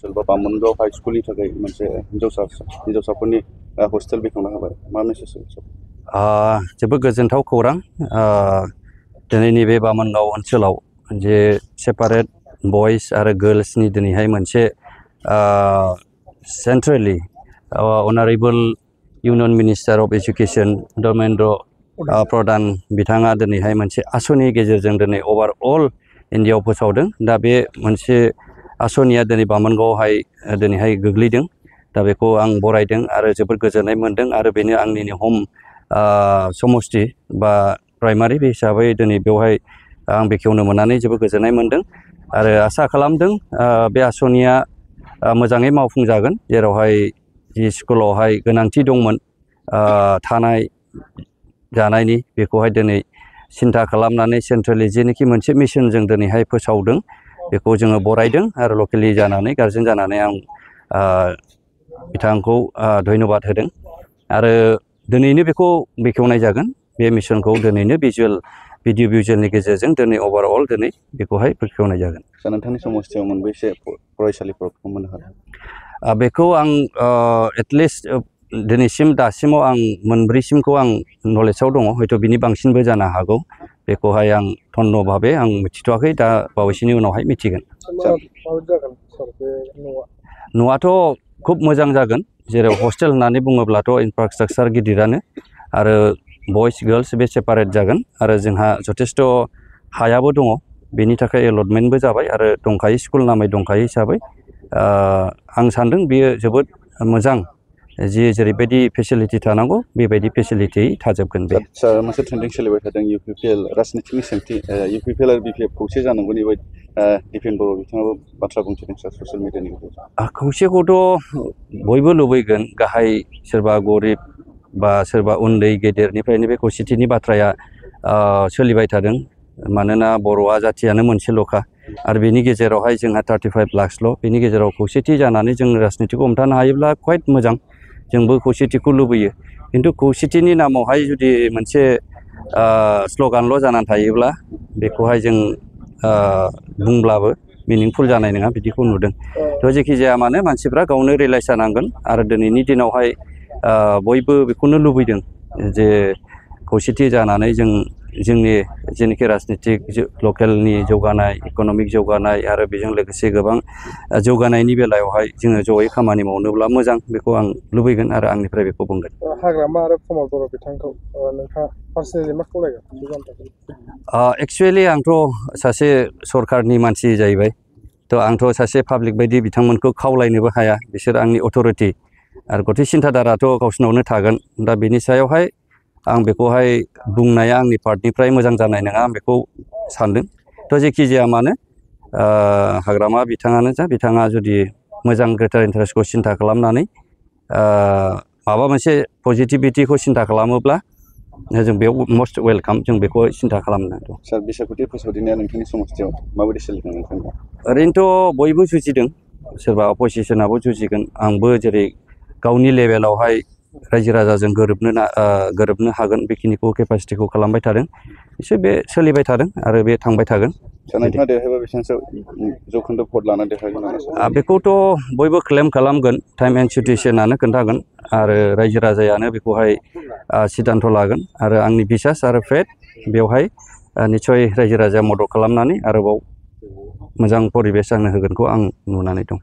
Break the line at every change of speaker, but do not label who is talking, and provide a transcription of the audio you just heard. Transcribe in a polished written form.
ओनसोल बा बामोनगाव हाइ स्कुलनि थाखाय मोनसे हिन्जावसाफोरनि हस्टेल बेखेवना होबाय मा मेसेज
जोबोद गोजोनथाव खौरां दिनैनि बे बामोनगाव ओनसोलाव जे सेपारेट बयस आरो गर्ल्सनि दिनैहाय मोनसे सेन्ट्रेलि honourable union minister of education Dharmendra Pradhan बिथाङा दिनैहाय मोनसे आसनि गेजेरजों दिनै अभारअल इन्डियायाव फोसावदों दा बे मोनसे आसनिया दिनै बामोनगावआवहाय दिनैहाय गोग्लैदों दा बेखौ आं बरायदों आरो जोबोद गोजोननाय मोनदों आरो बेनो आंनिनो हम समष्टि बा प्राइमारि हिसाबै दिनै बेवहाय आं बेखेवनो मोननानै जोबोद गोजोननाय मोनदों आरो आसा खालामदों बे आसनिया मोजाङै मावफुंजागोन जेरावहाय जि स्कुलावहाय गोनांथि दंमोन थानाय जानायनि बेखौहाय दिनै सिन्था खालामनानै सेन्ट्रेलि जेनोखि मोनसे मिशनजों दिनैहाय फोसावदों बेखौ जोङो बरायदों आरो लकेलि जानानै गार्जेन जानानै आं बिथांखौ धन्यबाद होदों आरो दिनैनो बेखौ बेखेवनाय जागोन बे मिशनखौ दिनैनो भिडिअ भिजुवेलनि गेजेरजों दिनै अभारअल दिनै बेखौहाय बेखेवनाय जागोन।
नोंथांनि समस्थियाव मोनबेसे फरायसालिफोरखौ मोननो हादों?
बेखौ आं एटलिस्ट दासिमाव आं मोनब्रैसिमखौ आं नलेजाव दङ हयथ' बिनि बांसिनबो जानो हागौ बेखौहाय आं धन्य भाबै आं मिथिथ'वाखै दा बावैसोनि उनावहाय मिथिगोन। न'आथ' खुब मोजां जागोन जेराव हस्टेल होननानै बुङोब्लाथ' इनफ्रास्ट्राक्चार गिदिरानो आरो बयस गार्ल्स बे सेपारेट जागोन आरो जोंहा जथेस्थ' हायाबो दङ बेनि थाखाय एलटमेन्टबो जाबाय आरो दंखायो स्कुल नामै दंखायो हिसाबै आं सान्दों बेयो जोबोद मोजां जेरैबायदि फेसिलिटि थानांगौ बेबायदि फेसिलिटि थाजोबगोन बे।
सार मोनसे ट्रेन्डिं सोलिबाय थादों UPPL राजनितिनि सोंथि UPPL आरो BPF खौसे जानांगौनि बायदि दिपेन बर' बिथाङाबो बाथ्रा बुंथिदों सार ससियेल मिडियानि गेजेरजों।
खौसेखौथ' बयबो लुबैगोन गाहाय सोरबा गरिब बा सोरबा उन्दै गेदेरनिफ्रायनो बे खौसेथिनि बाथ्राया सोलिबाय थादों मानोना बर'आ जाथियानो मोनसेल'खा आरो बेनि गेजेरावहाय जोंहा 35 लाखसल' बेनि गेजेराव खौसेथि जानानै जों राजनितिखौ हमथानो हायोब्ला कुवाइट मोजां जोंबो खौसेथिखौ लुबैयो खिन्थु खौसेथिनि नामावहाय जुदि मोनसे स्ल'गानल' जानानै थायोब्ला बेखौहाय जों बुंब्लाबो मिनिंफुल जानाय नङा बिदिखौ नुदों थ' जेखि जाया मानो मानसिफ्रा गावनो रियेलाइज जानांगोन आरो दिनैनि दिनावहाय बयबो बेखौनो लुबैदों जे खौसेथि जानानै जोंनि जेनोखि राजनितिक लकेलनि जौगानाय इक'नमिक जौगानाय आरो बेजों लोगोसे गोबां जौगानायनि बेलायावहाय जोङो जयै खामानि मावनोब्ला मोजां बेखौ आं लुबैगोन आरो आंनिफ्राय बेखौ बुंगोन।
हाग्रामा आरो प्रमद बर' बिथांखौ नोंथाङा पार्सनेलि मा खावलायगोन?
एक्सुवेलि आंथ' सासे सरकारनि मानसि जाहैबाय थ' आंथ' सासे पाब्लिक बायदि बिथांमोनखौ खावलायनोबो हाया बिसोर आंनि अथ'रिटि आरो गथै सिन्थाधाराथ' गावसिनावनो थागोन दा बेनि सायावहाय आं बेखौहाय बुंनाया आंनि पार्टनिफ्राय मोजां जानाय नङा आं बेखौ सानदों थ' जेखि जाया मानो हाग्रामा बिथाङानो जा बिथाङा जुदि मोजां ग्रेटार इन्टारेस्टखौ सिन्था खालामनानै माबा मोनसे पजिटिभिटिखौ सिन्था खालामोब्ला जों बेयाव मस्ट वेलकाम जों बेखौ सिन्था खालामनांगौ।
सार बिसायख'थि फोसावदिनाया नोंथांनि समस्थियाव माबायदि सोलिदों नोंथांनि?
ओरैनोथ' बयबो जुजिदों सोरबा अपजिसनाबो जुजिगोन आंबो जेरै गावनि लेभेलावहाय रायजो राजाजों गोरोबनो हागोन बेखिनिखौ केपासिटिखौ खालामबाय थादों एसे बे सोलिबाय थादों आरो बे थांबाय थागोन।
नोंथाङा देरहायोबा बेसेबांसो जौखोन्दो भट लाना देरहागोन?
बेखौथ' बयबो क्लेम खालामगोन टाइम एन्ड सिटुवेसनानो खोन्थागोन आरो रायजो राजायानो बेखौहाय सिद्धान्त लागोन आरो आंनि बिसास आरो फेथ बेवहाय निस्सय रायजो राजाया मदद खालामनानै आरोबाव मोजां परिबेस आंनो होगोनखौ आं नुनानै दं।